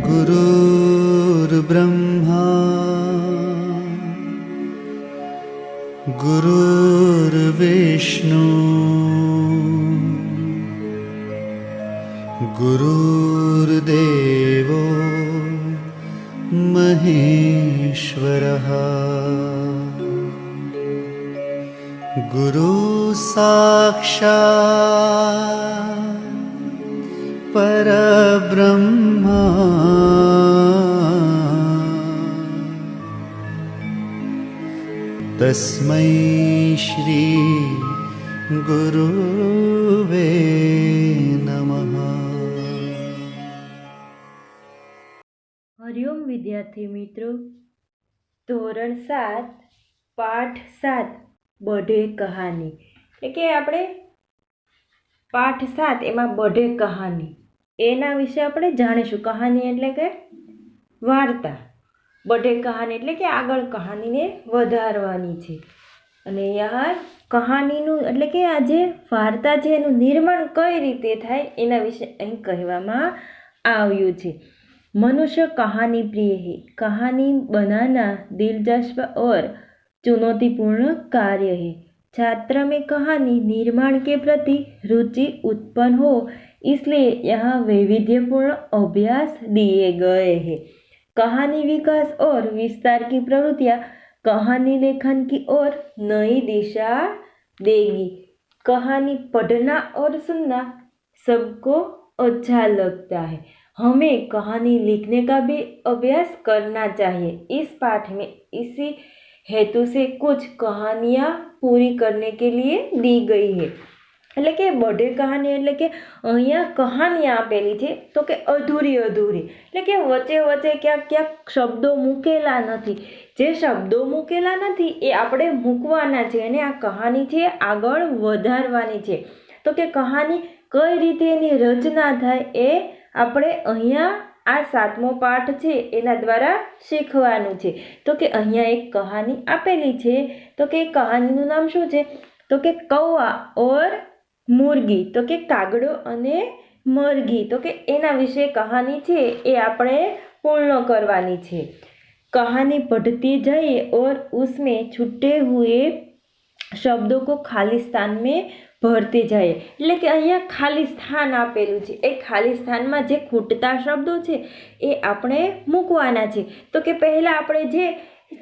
गुरुर्ब्रह्मा गुरुर्विष्णु गुरुर्देवो महेश्वरः गुरु साक्षात् परब्रह्मा तस्मै श्री गुरुवे नमः। हरिओम विद्यार्थी मित्रों, ધોરણ 7 પાઠ 7 બઢે કહાની એટલે કે આપણે પાઠ 7 એમાં બઢે કહાની એના વિશે આપણે જાણીશું। કહાની એટલે કે વાર્તા, બઢે કહાની એટલે કે આગળ કહાનીને વધારવાની છે। અને યાર કહાનીનું એટલે કે આ જે વાર્તા છે એનું નિર્માણ કઈ રીતે થાય એના વિશે અહીં કહેવામાં આવ્યું છે। मनुष्य कहानी प्रिय है। कहानी बनाना दिलचस्प और चुनौतीपूर्ण कार्य है। छात्र में कहानी निर्माण के प्रति रुचि उत्पन्न हो, इसलिए यहाँ वैविध्यपूर्ण अभ्यास दिए गए हैं। कहानी विकास और विस्तार की प्रवृत्तियाँ कहानी लेखन की ओर नई दिशा देगी। कहानी पढ़ना और सुनना सबको अच्छा लगता है। हमें कहानी लिखने का भी अभ्यास करना चाहिए। इस पाठ में इसी हेतु से कुछ कहानियाँ पूरी करने के लिए दी गई है। એટલે કે બઢે કહાની એટલે કે અહીંયા કહાની આપેલી છે તો કે અધૂરી એટલે કે વચ્ચે વચ્ચે ક્યાંક શબ્દો મૂકેલા નથી। જે શબ્દો મૂકેલા નથી એ આપણે મૂકવાના છે અને આ કહાની છે આગળ વધારવાની છે। તો કે કહાની કઈ રીતે એની રચના થાય એ આપણે અહીંયા આ 7મો પાઠ છે એના દ્વારા શીખવાનું છે। તો કે અહીંયા એક કહાની આપેલી છે તો કે કહાનીનું નામ શું છે તો કે કૌવા ઓર મુર્ગી, તો કે કાગડો અને મરઘી। તો કે એના વિશે કહાની છે એ આપણે પૂર્ણ કરવાની છે। कहानी पढ़ती जाइए और उसमें छूटे हुए शब्दों को खाली स्थान में भरते जाए। એટલે કે અહીંયા ખાલી સ્થાન આપેલું છે એ ખાલી સ્થાનમાં જે ખૂટતા શબ્દો છે એ આપણે મૂકવાના છે। તો કે પહેલાં આપણે જે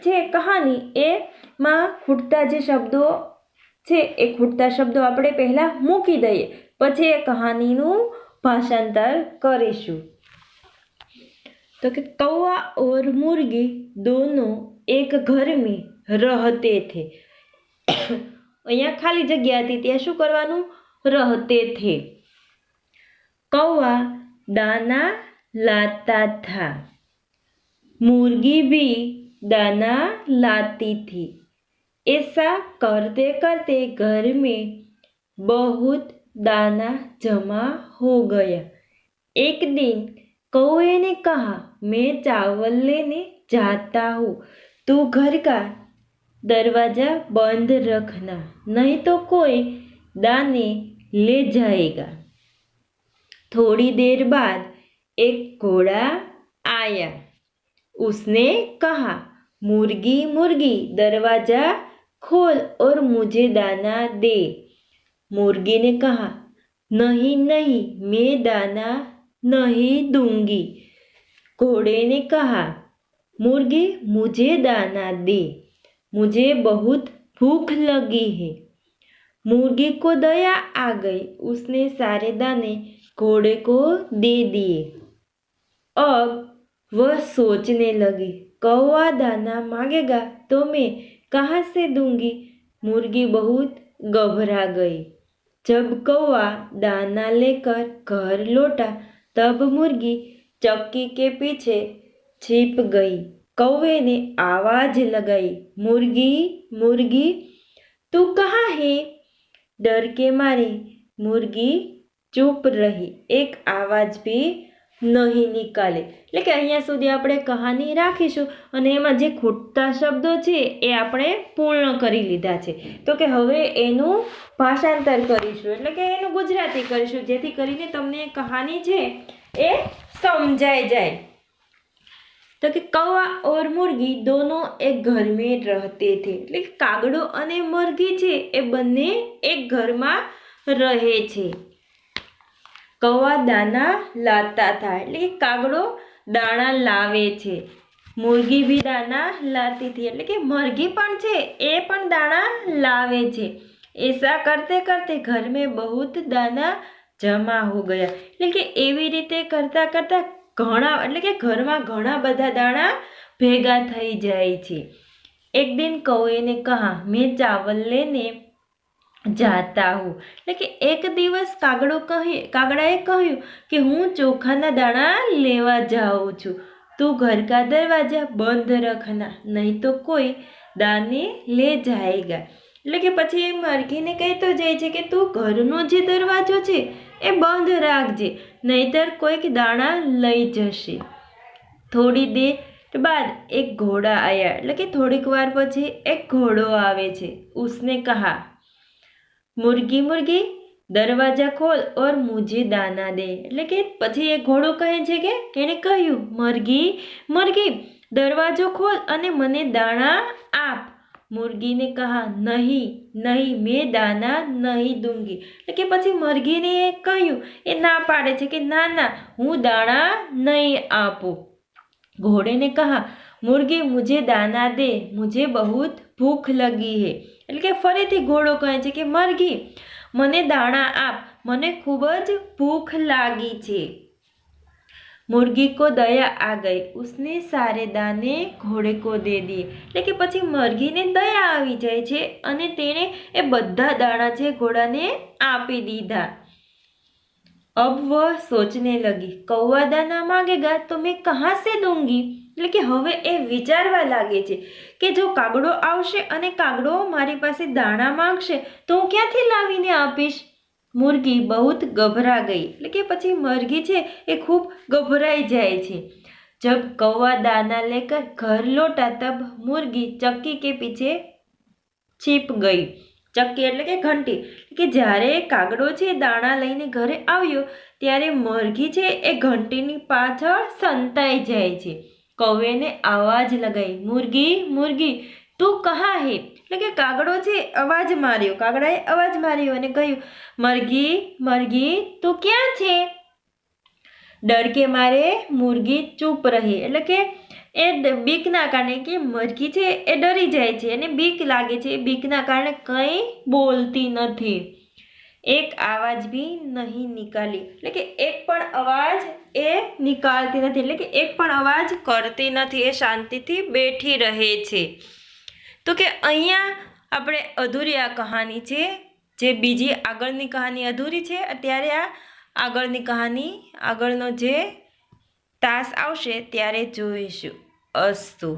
છે કહાની એમાં ખૂટતા જે શબ્દો છે એ ખૂટતા શબ્દો આપણે પહેલાં મૂકી દઈએ, પછી એ કહાનીનું ભાષાંતર કરીશું। तो कि कौवा और मुर्गी दोनों एक घर में रहते थे। અહીંયા ખાલી જગ્યા હતી ત્યાં શું કરવાનું रहते थे। कौवा दाना लाता था, मुर्गी भी दाना लाती थी। ऐसा करते करते घर में बहुत दाना जमा हो गया। एक दिन कौवे ने कहा, मैं चावल लेने जाता हूँ, तू घर का दरवाज़ा बंद रखना, नहीं तो कोई दाने ले जाएगा। थोड़ी देर बाद एक घोड़ा आया। उसने कहा, मुर्गी मुर्गी दरवाज़ा खोल और मुझे दाना दे। मुर्गी ने कहा, नहीं नहीं मैं दाना नहीं दूंगी। घोड़े ने कहा, मुर्गी मुझे दाना दे, मुझे बहुत भूख लगी है। मुर्गी को दया आ गई, उसने सारे दाने घोड़े को दे दिए। अब वह सोचने लगी, कौवा दाना मांगेगा तो मैं कहाँ से दूंगी। मुर्गी बहुत घबरा गई। जब कौवा दाना लेकर घर लौटा तब मुर्गी चक्की के पीछे छिप गई। कौवे ने आवाज लगाई, मुर्गी मुर्गी तू कहाँ है। डर के मारे मुर्गी चुप रही, एक आवाज भी નહીં નિકાલે। એટલે કે અહીંયા સુધી આપણે કહાની રાખીશું અને એમાં જે ખૂટતા શબ્દો છે એ આપણે પૂર્ણ કરી લીધા છે। તો કે હવે એનું ભાષાંતર કરીશું એટલે કે એનું ગુજરાતી કરીશું જેથી કરીને તમને કહાની છે એ સમજાઈ જાય। तो कि कौवा और मुर्गी दोनों एक घर में रहते थे એટલે કે કાગડો અને મરઘી છે એ બંને એક ઘરમાં રહે છે. કૌવા દાણા લાતા था એટલે કે કાગડો દાણા લાવે છે. મુર્ગી भी દાણા લાતી थी એટલે કે મરઘી પણ છે એ પણ દાણા લાવે છે. ऐसा करते करते घर में बहुत दाना जमा हो गया એટલે કે એવી રીતે કરતા કરતા ઘણા એટલે કે ઘરમાં ઘણા બધા દાણા ભેગા થઈ જાય છે. એક दिन कौवे ने कहा मैं चावल लेने जाता हूँ એટલે કે એક દિવસ કાગડાએ કહ્યું કે હું ચોખાના દાણા લેવા જાઉં છું. तू घर का दरवाजा बंद रखना नहीं तो कोई दाने ले जाएगा એટલે કે પછી એ મરઘીને કહેતો જાય છે કે તું ઘરનો જે દરવાજો છે એ બંધ રાખજે નહીતર કોઈક દાણા લઈ જશે. થોડી દેર બાદ એક ઘોડા આયા એટલે કે થોડીક વાર પછી એક ઘોડો આવે છે. उसने कहा मुर्गी मुर्गी दरवाजा खोल और मुझे दाना दे એટલે કે પછી એ ઘોડો કહે છે કે એણે કહ્યું મરઘી મરઘી દરવાજો ખોલ અને મને દાણા આપ. मुर्गी ने कहा नहीं नहीं मैं दाना नहीं दूंगी એટલે કે પછી મરઘીને કહ્યું એ ના પાડે છે કે ના ના હું દાણા નહીં આપું. घोड़े ने कहा मुर्गी मुझे दाना दे मुझे बहुत भूख लगी है એટલે કે ફરીથી ઘોડો કહે છે કે મરઘી મને દાણા આપ મને ખૂબ જ ભૂખ લાગી છે. मुर्गी को दया आ गई उसने सारे दाने घोड़े को दे दिए એટલે કે પછી મરઘીને દયા આવી જાય છે અને તેણે એ બધા દાણા છે ઘોડાને આપી દીધા. अब वह सोचने लगी कौवा दाना मांगेगा तो मैं कहाँ से दूंगी એટલે કે હવે એ વિચારવા લાગે છે કે જો કાગડો આવશે અને કાગડો મારી પાસે દાણા માંગશે તો હું ક્યાંથી લાવીને આપીશ. मुर्गी बहुत घबरा गई એટલે કે પછી મરઘી છે એ ખૂબ ગભરાઈ જાય છે. जब कौवा दाना लेकर घर लौटा तब मुर्गी चक्की के पीछे छिप गई. चक्की એટલે કે ઘંટી કે જ્યારે કાગડો છે દાણા લઈને ઘરે આવ્યો ત્યારે મરઘી છે એ ઘંટીની પાછળ સંતાઈ જાય છે. કૌવેને આવાજ લગાઈ મુર્ગી મુર્ગી તું કહા હે એટલે કે કાગડો છે અવાજ માર્યો કાગડાએ અવાજ માર્યો અને કહ્યું મરઘી મરઘી તું ક્યાં છે. ડર કે મારે મુર્ગી ચૂપ રહી એટલે કે એ બીકના કારણે કે મરઘી છે એ ડરી જાય છે અને બીક લાગે છે બીકના કારણે કંઈ બોલતી નથી. એક આવાજ બી નહીં નિકાલી એટલે કે એક પણ અવાજ એ નિકાળતી નથી એટલે કે એક પણ અવાજ કરતી નથી એ શાંતિથી બેઠી રહે છે. તો કે અહીંયા આપણે અધૂરી આ કહાની છે જે બીજી આગળની કહાની અધૂરી છે ત્યારે આ આગળની કહાની આગળનો જે તાસ આવશે ત્યારે જોઈશું. અસ્તુ.